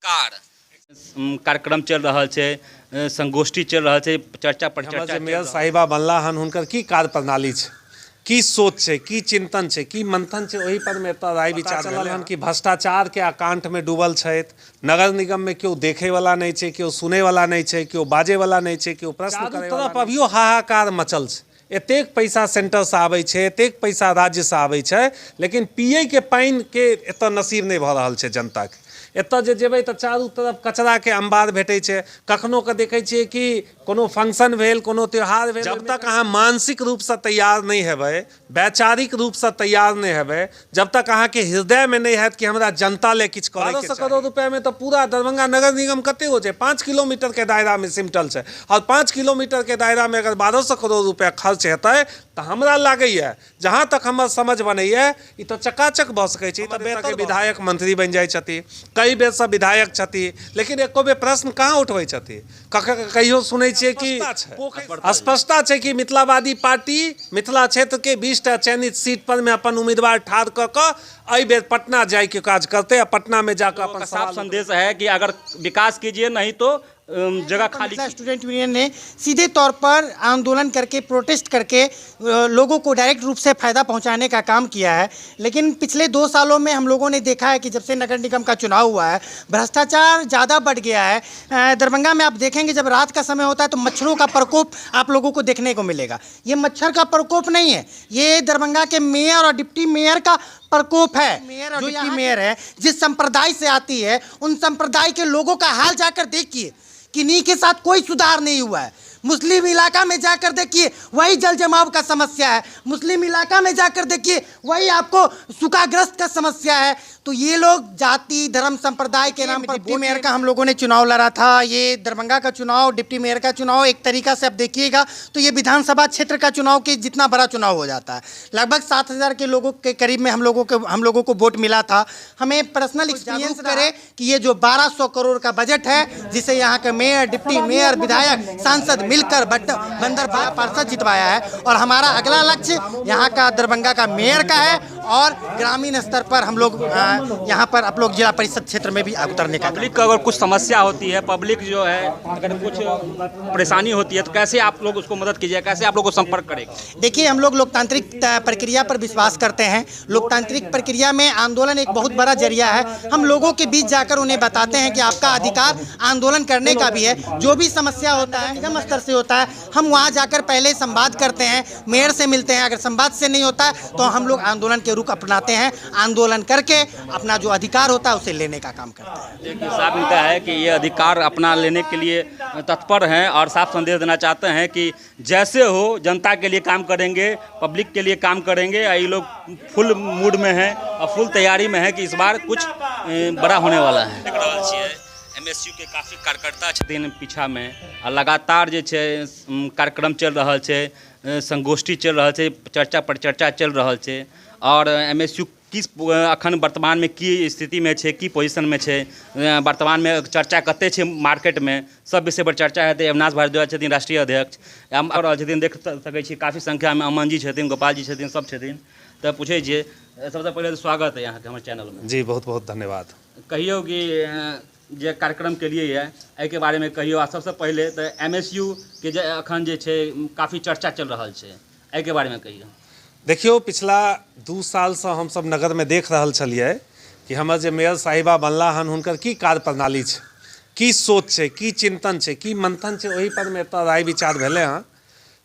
Car कार्यक्रम चल रहा है, संगोष्ठी चल रहा है, चर्चा पर चर्चा। मेयर साहिबा बनला हन हुनकर की कार्य प्रणाली छे, की सोच छे, की चिंतन छे, की मंथन छे, वही पर में राय विचार चलल हन कि भ्रष्टाचार के आकांठ में डूबल छथि। नगर निगम में क्यों देखे वाला नहीं छे, क्यों सुने वाला नहीं छे, क्यों बाजे वाला नहीं छे, क्यों प्रश्न करे वाला तरफ अभियो हाहाकार मचल छे। एतेक पैसा सेंटर से आबै छे, एतेक पैसा राज्य से आबै छे, लेकिन पिए के पानी के एत नसीब नहीं भ रहल छे जनता के। एत जे जेबै तऽ चारू तरफ कचरा के अंबार भेटै छै। कखनो के देखै छियै कि कोनो फंक्शन भेल, कोनो त्योहार भेल, जब तक अहाँ मानसिक रूप से तैयार नहीं हेबै, वैचारिक रूप से तैयार नहीं हेबै, जब तक अहाँ के हृदय में नहीं हैत कि हमरा जनता ले किछ करे के 1200 करोड़ रुपया में तो पूरा दरभंगा नगर निगम कते हो छै? 5 किलोमीटर के दायरा में सिमटल छै, और 5 किलोमीटर के दायरा में अगर 1200 करोड़ रुपया खर्च हेतै तो हमरा लागैए, जहाँ तक हमर समझ बनैए, ई तो चकाचक भऽ सकै छै। तऽ बेहतर विधायक मंत्री बन जाइ छथिन, कई बेर से विधायक छथिन, लेकिन एको बेर प्रश्न कहाँ उठबै छथिन। कहियो सुनै छियै कि स्पष्टता छै कि मिथिलावादी पार्टी मिथिला क्षेत्र के 20टा चयनित सीट पर में अपन उम्मीदवार ठाढ़ कऽ कऽ एहि बेर पटना जाय के काज करते, आ पटना में जाकर अपन साफ संदेश है कि अगर विकास कीजिए, नहीं तो जगह खाली। स्टूडेंट यूनियन ने सीधे तौर पर आंदोलन करके, प्रोटेस्ट करके लोगों को डायरेक्ट रूप से फ़ायदा पहुंचाने का काम किया है। लेकिन पिछले 2 सालों में हम लोगों ने देखा है कि जब से नगर निगम का चुनाव हुआ है, भ्रष्टाचार ज़्यादा बढ़ गया है। दरभंगा में आप देखेंगे जब रात का समय होता है तो मच्छरों का प्रकोप आप लोगों को देखने को मिलेगा। ये मच्छर का प्रकोप नहीं है, ये दरभंगा के मेयर और डिप्टी मेयर का प्रकोप है। मेयर और डिप्टी मेयर है जिस संप्रदाय से आती है, उन संप्रदाय के लोगों का हाल जाकर देखिए, किन्हीं के साथ कोई सुधार नहीं हुआ है। मुस्लिम इलाका में जाकर देखिए, वही जल जमाव का समस्या है। मुस्लिम इलाका में जाकर देखिए, वही आपको सूखाग्रस्त का समस्या है। तो ये लोग जाति धर्म संप्रदाय के नाम पर। डिप्टी मेयर का हम लोगों ने चुनाव लड़ा था, ये दरभंगा का चुनाव, डिप्टी मेयर का चुनाव एक तरीका से आप देखिएगा तो ये विधानसभा क्षेत्र का चुनाव के जितना बड़ा चुनाव हो जाता है। लगभग 7000 के लोगों के करीब में हम लोगों को वोट मिला था। हमें पर्सनल एक्सपीरियंस करे कि ये जो 1200 करोड़ का बजट है, जिसे यहाँ के मेयर, डिप्टी मेयर, विधायक, सांसद मिलकर बंदर पार्षद जितवाया है, और हमारा अगला लक्ष्य यहाँ का दरभंगा का मेयर का है, और ग्रामीण स्तर पर हम लोग यहाँ पर आप लोग जिला परिषद क्षेत्र में भी उतरने का। पब्लिक का अगर कुछ समस्या होती है, पब्लिक जो है अगर कुछ परेशानी होती है, तो कैसे आप लोग उसको मदद कीजिए, कैसे आप लोग को संपर्क करेंगे? देखिए, हम लोग लोकतांत्रिक प्रक्रिया पर विश्वास करते हैं। लोकतांत्रिक प्रक्रिया में आंदोलन एक बहुत बड़ा जरिया है। हम लोगों के बीच जाकर उन्हें बताते हैं कि आपका अधिकार आंदोलन करने का भी है। जो भी समस्या होता है निगम स्तर से होता है, हम वहाँ जाकर पहले संवाद करते हैं, मेयर से मिलते हैं। अगर संवाद से नहीं होता है तो हम लोग आंदोलन के रुख अपनाते हैं, आंदोलन करके अपना जो अधिकार होता है उसे लेने का काम करते हैं। देखिए, साफ मिलता है कि ये अधिकार अपना लेने के लिए तत्पर हैं और साफ संदेश देना चाहते हैं कि जैसे हो जनता के लिए काम करेंगे, पब्लिक के लिए काम करेंगे। ये लोग फुल मूड में हैं और फुल तैयारी में है कि इस बार कुछ बड़ा होने वाला है। MSU के काफ़ी कार्यकर्ता छथिन पीछा में, और लगातार जे छै कार्यक्रम चल रहा है, संगोष्ठी चल रहा है, चर्चा पर चर्चा चल रहा है। और MSU किस अखन वर्तमान में की स्थिति में छे, की पोजीशन में छे, वर्तमान में चर्चा कते छे मार्केट में, सब विषय पर चर्चा हेतै। अविनाश भारद्वाज छथिन राष्ट्रीय अध्यक्ष, और छथिन देख सकै छी काफ़ी संख्या में अमन जी छथिन, गोपाल जी छथिन, सब छथिन। तो पूछे छियै, सबसे पहले तो स्वागत है यहाँ के हमारे चैनल में। जी, बहुत बहुत धन्यवाद। कहियो कि जे कार्यक्रम के लिए है, एहि बारे में कहियो। आ सबसे पहले तो MSU के जे अखन जे छै काफ़ी चर्चा चल रहा है, एहि बारे में कहियो। देखियो, पिछला 2 साल से हम सब नगर में देख रहल छलिए कि हमर जे मेयर साहिबा बनला हन हुनकर की कार्य प्रणाली छे, की सोच छे, की चिंतन छे, की मंथन छे, वही पर में राय विचार भेले हन।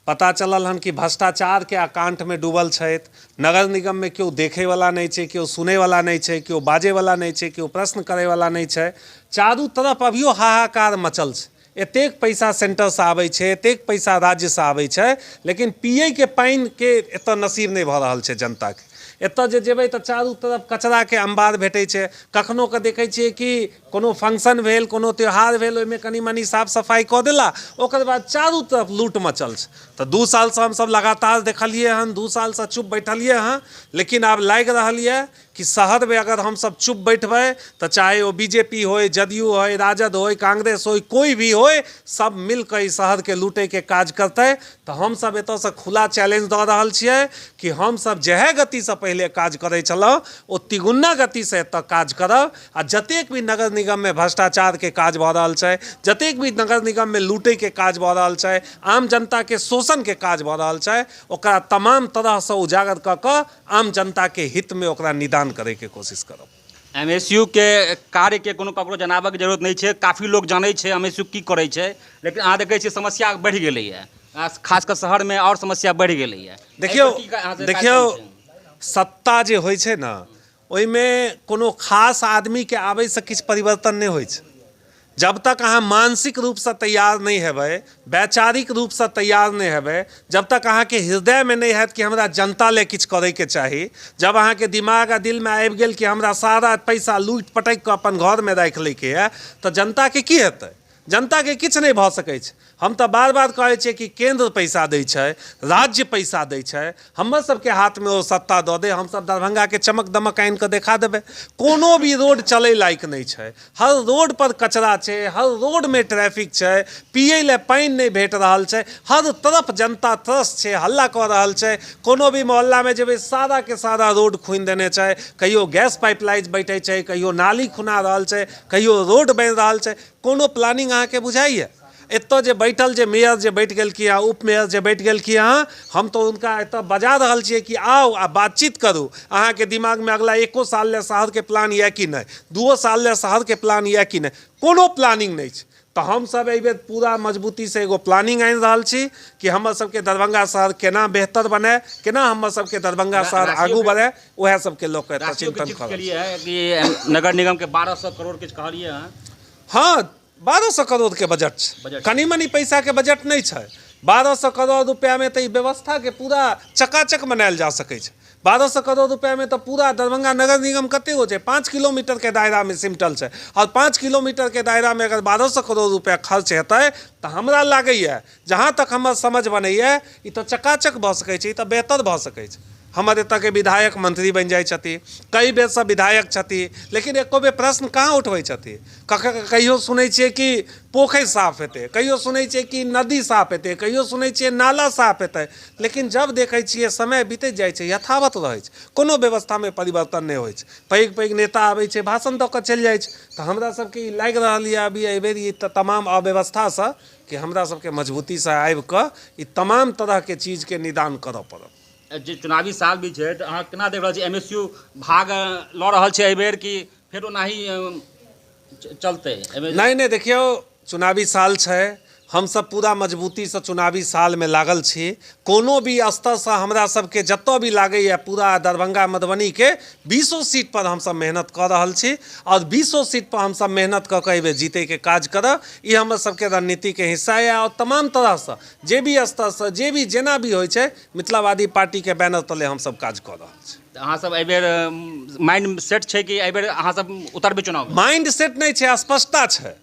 पता चलल हन कि भ्रष्टाचार के आकांठ में डूबल छथि। नगर निगम में क्यों देखे वाला नहीं छे, क्यों सुने वाला नहीं छे, क्यों बाजे वाला नहीं छे, क्यों प्रश्न करे वाला नहीं छे। चारू तरफ अभियो हाहाकार मचल छे। एतेक पैसा सेंटर से आबै छे, एतेक पैसा राज्य से आबै छे, लेकिन पिए के पानी के एत नसीब नहीं भ रहल छे जनता के। एत जे जेबै तऽ चारू तरफ कचरा के अंबार भेटै छै। कखनो के देखै छियै कि कोनो फंक्शन भेल, कोनो त्योहार भेल, ओहिमे कनी मनी साफ सफाई कऽ देला, ओकर बाद चारू तरफ लूट मचल छै। तऽ 2 साल से हम सब लगातार देखलिए हन, 2 साल से चुप बैठलिए हन, लेकिन आब लागि रहल है कि शहर में अगर हम सब चुप बैठबै तो चाहे वो बीजेपी हो, जदयू हो, राजद हो, कांग्रेस हो, कोई भी हो, सब मिलकर इस शहर के लूटे के काज करते। तो हम सब एत से खुला चैलेंज दऽ रहल छियै कि हम सब जहे गति से पहले काज करे छलहुँ, ओ तिगुना गति से एत काज करब। आ जतेक भी नगर निगम में भ्रष्टाचार के काज भऽ रहल छै, जतेक भी नगर निगम में लूटे के काज भऽ रहल छै, आम जनता के शोषण के काज भऽ रहल छै, ओकरा तमाम तरह से उजागर कऽ कऽ आम जनता के हित में ओकरा निदान करे के कोशिश करब। MSU के कार्य के कोनो ककरो जनाबक जरूरत नहीं है, काफ़ी लोग जानै छै MSU की करै छै, लेकिन अहाँ देखै छियै समस्या बढ़ि गेलैए, खासकर शहर में और समस्या बढ़ि गेलैए। देखियो सत्ता जे होइ छै ना, ओहिमे कोनो खास आदमी के आबै से किछु परिवर्तन नहीं होइ छै। जब तक अहाँ मानसिक रूप से तैयार नहीं हेबै, वैचारिक रूप से तैयार नहीं हेबै, जब तक अहाँ के हृदय में नहीं हैत कि हमरा जनता ले किछु करे के चाही, जब अहाँ के दिमाग आ दिल में आबि गेल कि हमरा सारा पैसा लूट पटक के अपन घर में राखि लै के है, तो जनता के की हेतै? जनता के किछु नहीं भऽ सकै छै। हम तो बार बार कहै छियै कि केंद्र पैसा दै छै, राज्य पैसा दै छै, हमर सबके हाथ में वो सत्ता दऽ दे, हम सब दरभंगा के चमक दमक आनि कऽ देखा देबै। कोनो भी रोड चलै लायक नहीं छै, हर रोड पर कचरा छै, हर रोड में ट्रैफिक छै, पियै ले पानि नहीं भेट रहल छै, हर तरफ जनता त्रस्त छै, हल्ला कऽ रहल छै। कोनो भी मोहल्ला में जेबै सारा के सारा रोड खुनि देने छै, कहियो गैस पाइपलाइन बैठे छै, कहियो नाली खुना रहल छै, कहियो रोड बनि रहल छै। कोनो प्लानिंग अहाँ के बुझाइए? एतो जे बैठल जे मेयर जे बैठ गेल कि उप मेयर जे बैठ गेल कि हम तो उनका एतो बजा रहल छियै कि आओ आ बातचीत करू, अहाँ के दिमाग में अगला 1 साल ले शहर के प्लान यऽ कि नहीं, 2 साल ले शहर के प्लान यऽ कि नहीं, कोनो प्लानिंग नहीं छै। तो हम सब एहि बेर पूरा मजबूती से एगो प्लानिंग आनि रहल छी कि हमर सबके दरभंगा शहर केना बेहतर बने, केना हमर सबके दरभंगा शहर आगू बढ़े, वह सबके लोग के चिंतन है कि नगर निगम के 1200 करोड़ किछु कहलिए हैं। हाँ, 1200 करोड़ के बजट छै, कनी मनी पैसा के बजट नहीं छै। 1200 करोड़ रुपया में तो व्यवस्था के पूरा चकाचक बनायल जा सकै छै। 1200 करोड़ रुपया में तो पूरा दरभंगा नगर निगम कते हो छै? 5 किलोमीटर के दायरा में सिमटल छै, और 5 किलोमीटर के दायरा में अगर 1200 करोड़ रुपया खर्च हेतै तो हमरा लागैए, जहाँ तक हमर समझ बनैए, ई तो चकाचक भऽ सकै छै, ई तो बेहतर भऽ सकै छै। हमर एतऽ के विधायक मंत्री बन जाए छथिन, कई बेर से विधायक छथिन, लेकिन एको बेर प्रश्न कहाँ उठबै छथिन। कहियो सुनै छियै कि पोखरि साफ हेतै, कहियो सुनै छियै कि नदी साफ हेतै, कहियो सुनै छियै नाला साफ हेतै, लेकिन जब देखै छियै समय बीतैत जाइ छै, यथावत रहै छै, कोनो व्यवस्था में परिवर्तन नहीं होइ छै। पैघ पैघ नेता आबै छै, भाषण दऽ कऽ चलि जाइ छै। तऽ हमरा सबके ई लागि रहल यऽ अभी एहिबेर ई तमाम अव्यवस्था से कि हमरा सबके मजबूती से आबि कऽ ई तमाम तरह के चीज के निदान करऽ पड़त। जे चुनावी साल भी छै, तऽ अहाँ केना देख रहल छी? MSU भाग लऽ रहल छै एहि बेर कि फेर ओनाही चलतै? नहीं, देखियो चुनावी साल छै, हम सब पूरा मजबूती से चुनावी साल में लागल छी। कोनो भी स्तर से हमरा सबके जतऽ भी लागैए पूरा दरभंगा मधुबनी के 20 सीट पर हम सब मेहनत कर रहल छी, और 20 सीट पर हम सब मेहनत कऽ के एहिबेर जीते के काज करब। ई हमर सबके रणनीति के हिस्सा है, और तमाम तरह से जे भी स्तर से जे भी जेना भी होइ छै, मिथिलावादी पार्टी के बैनर तले हम सब काज कर रहल छी। अहाँ सब एहि बेर माइंड सेट छै कि एहि बेर अहाँ सब उतरबै चुनाव? माइंड सेट नहीं छै, स्पष्टता छै।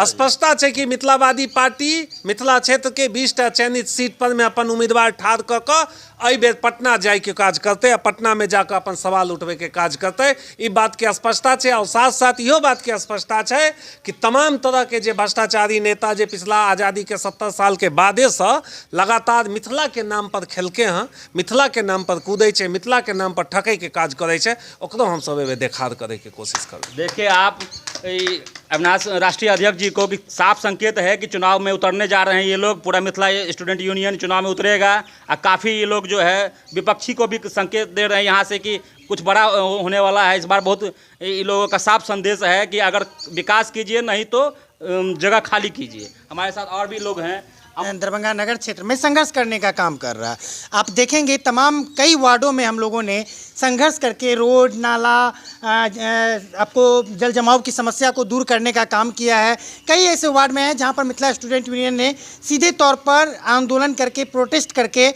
स्पष्टता छै कि मिथिलावादी पार्टी मिथिला क्षेत्र के 20टा चयनित सीट पर में अपन उम्मीदवार ठाढ़ कऽ कऽ एहि बेर पटना जाय के काज करते, आ पटना में जाकर अपन सवाल उठबे के काज करते। ई बात के स्पष्टता छै, और साथ साथ इहो बात के स्पष्टता छै कि तमाम तरह के जे भ्रष्टाचारी नेता जे पिछला आज़ादी के 70 साल के बादे से लगातार मिथिला के नाम पर खेलके हैं, मिथिला के नाम पर कूदै छै, मिथिला के नाम पर ठकै के काज करे छै, ओकरो हम सब एबे देखार करे के कोशिश करब। देखिए, आप अविनाश राष्ट्रीय अध्यक्ष जी को भी साफ संकेत है कि चुनाव में उतरने जा रहे हैं ये लोग, पूरा मिथिला स्टूडेंट यूनियन चुनाव में उतरेगा, और काफ़ी ये लोग जो है विपक्षी को भी संकेत दे रहे हैं यहाँ से कि कुछ बड़ा होने वाला है। इस बार बहुत इन लोगों का साफ संदेश है कि अगर विकास कीजिए, नहीं तो जगह खाली कीजिए। हमारे साथ और भी लोग हैं, दरभंगा नगर क्षेत्र में संघर्ष करने का काम कर रहा है। आप देखेंगे तमाम कई वार्डों में हम लोगों ने संघर्ष करके रोड नाला आपको जल जमाव की समस्या को दूर करने का काम किया है। कई ऐसे वार्ड में हैं जहां पर मिथिला स्टूडेंट यूनियन ने सीधे तौर पर आंदोलन करके प्रोटेस्ट करके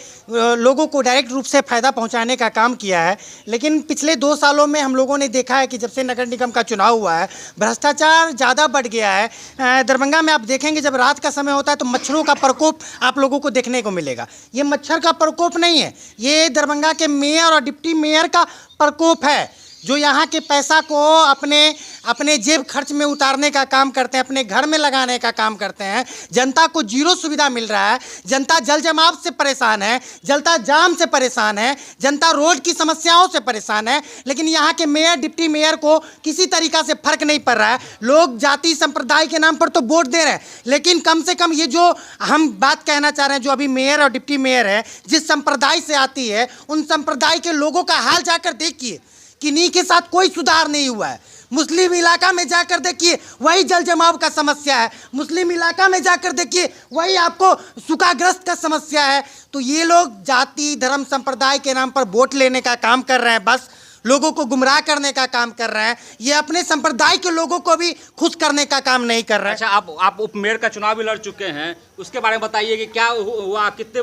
लोगों को डायरेक्ट रूप से फ़ायदा पहुंचाने का काम किया है। लेकिन पिछले 2 सालों में हम लोगों ने देखा है कि जब से नगर निगम का चुनाव हुआ है, भ्रष्टाचार ज़्यादा बढ़ गया है। दरभंगा में आप देखेंगे जब रात का समय होता है तो मच्छरों का प्रकोप आप लोगों को देखने को मिलेगा। ये मच्छर का प्रकोप नहीं है, ये दरभंगा के मेयर और डिप्टी मेयर का प्रकोप है। जो यहाँ के पैसा को अपने जेब खर्च में उतारने का काम करते हैं, अपने घर में लगाने का काम करते हैं। जनता को जीरो सुविधा मिल रहा है, जनता जल जमाव से परेशान है, जनता जाम से परेशान है, जनता रोड की समस्याओं से परेशान है। लेकिन यहाँ के मेयर डिप्टी मेयर को किसी तरीक़ा से फर्क नहीं पड़ रहा है। लोग जाति संप्रदाय के नाम पर तो वोट दे रहे हैं, लेकिन कम से कम ये जो हम बात कहना चाह रहे हैं, जो अभी मेयर और डिप्टी मेयर है जिस संप्रदाय से आती है, उन संप्रदाय के लोगों का हाल जाकर देखिए, किन्हीं के साथ कोई सुधार नहीं हुआ है। मुस्लिम इलाका में जाकर देखिए, वही जल जमाव का समस्या है। मुस्लिम इलाका में जाकर देखिए, वही आपको सूखाग्रस्त का समस्या है। तो ये लोग जाति धर्म संप्रदाय के नाम पर वोट लेने का काम कर रहे हैं, बस लोगों को गुमराह करने का काम कर रहे हैं। ये अपने संप्रदाय के लोगों को भी खुश करने का काम नहीं कर रहे हैं। अच्छा, आप उपमेयर का चुनाव भी लड़ चुके हैं, उसके बारे में बताइए कि क्या हुआ, कितने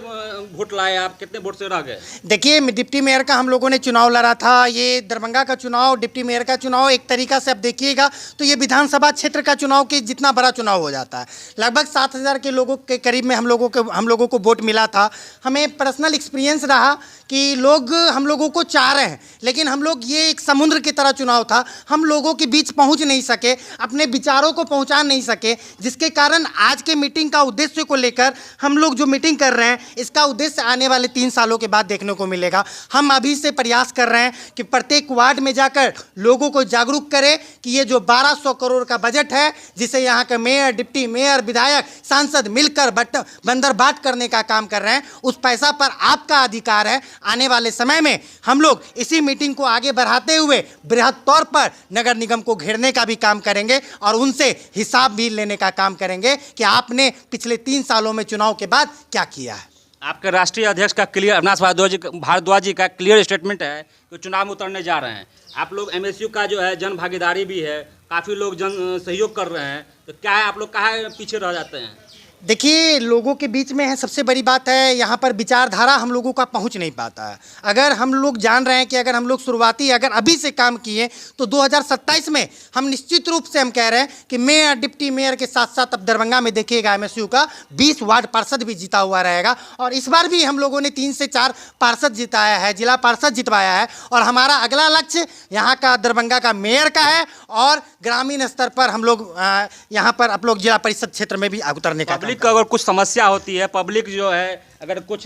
वोट लाए आप, कितने वोट से रह गए? देखिए, डिप्टी मेयर का हम लोगों ने चुनाव लड़ा था। ये दरभंगा का चुनाव, डिप्टी मेयर का चुनाव एक तरीक़ा से आप देखिएगा तो ये विधानसभा क्षेत्र का चुनाव के जितना बड़ा चुनाव हो जाता है। लगभग 7,000 के लोगों के करीब में हम लोगों को वोट मिला था। हमें पर्सनल एक्सपीरियंस रहा कि लोग हम लोगों को चाह रहे हैं, लेकिन हम लोग ये एक समुद्र की तरह चुनाव था, हम लोगों के बीच पहुंच नहीं सके, अपने विचारों को पहुंचा नहीं सके, जिसके कारण आज के मीटिंग का उद्देश्य को लेकर हम लोग जो मीटिंग कर रहे हैं, इसका उद्देश्य आने वाले 3 सालों के बाद देखने को मिलेगा। हम अभी से प्रयास कर रहे हैं कि प्रत्येक वार्ड में जाकर लोगों को जागरूक करें कि ये जो 1200 करोड़ का बजट है, जिसे यहाँ के मेयर डिप्टी मेयर विधायक सांसद मिलकर बंदर बाट करने का काम कर रहे हैं, उस पैसा पर आपका अधिकार है। आने वाले समय में हम लोग इसी मीटिंग को आगे बढ़ाते हुए बृहद तौर पर नगर निगम को घेरने का भी काम करेंगे और उनसे हिसाब भी लेने का काम करेंगे कि आपने पिछले 3 सालों में चुनाव के बाद क्या किया है। आपके राष्ट्रीय अध्यक्ष का क्लियर, अविनाश भारद्वाज जी का क्लियर स्टेटमेंट है कि चुनाव में उतरने जा रहे हैं। आप लोग एमएसयू का जो है जन भागीदारी भी है, काफ़ी लोग जन सहयोग कर रहे हैं, तो क्या है आप लोग कहाँ पीछे रह जाते हैं? देखिए, लोगों के बीच में है, सबसे बड़ी बात है यहाँ पर विचारधारा हम लोगों का पहुँच नहीं पाता है। अगर हम लोग जान रहे हैं कि अगर हम लोग शुरुआती अगर अभी से काम किए तो 2027 में हम निश्चित रूप से हम कह रहे हैं कि मेयर डिप्टी मेयर के साथ साथ अब दरभंगा में देखिएगा एमएसयू का 20 वार्ड पार्षद भी जीता हुआ रहेगा। और इस बार भी हम लोगों ने 3 से 4 पार्षद जिताया है, जिला पार्षद जितवाया है। और हमारा अगला लक्ष्य यहाँ का दरभंगा का मेयर का है और ग्रामीण स्तर पर हम लोग यहाँ पर आप लोग जिला परिषद क्षेत्र में भी उतरने का। पब्लिक को अगर कुछ समस्या होती है, पब्लिक जो है अगर कुछ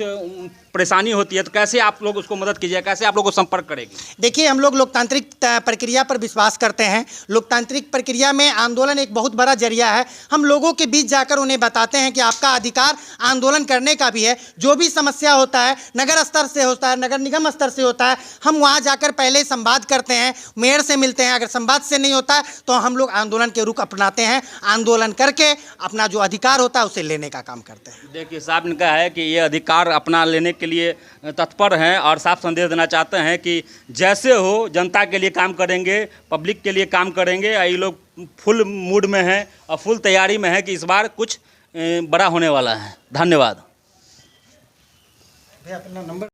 परेशानी होती है, तो कैसे आप लोग उसको मदद कीजिए, कैसे आप लोग को संपर्क करेगी? देखिए, हम लोग लोकतांत्रिक प्रक्रिया पर विश्वास करते हैं। लोकतांत्रिक प्रक्रिया में आंदोलन एक बहुत बड़ा जरिया है। हम लोगों के बीच जाकर उन्हें बताते हैं कि आपका अधिकार आंदोलन करने का भी है। जो भी समस्या होता है नगर स्तर से होता है, नगर निगम स्तर से होता है, हम वहाँ जाकर पहले संवाद करते हैं, मेयर से मिलते हैं। अगर संवाद से नहीं होता है तो हम लोग आंदोलन के रुख अपनाते हैं, आंदोलन करके अपना जो अधिकार होता है उसे लेने का काम करते हैं। देखिए, साहब ने कहा है कि ये अधिकार अपना लेने के लिए तत्पर हैं और साफ संदेश देना चाहते हैं कि जैसे हो जनता के लिए काम करेंगे, पब्लिक के लिए काम करेंगे। ये लोग फुल मूड में हैं और फुल तैयारी में है कि इस बार कुछ बड़ा होने वाला है। धन्यवाद। भैया अपना नंबर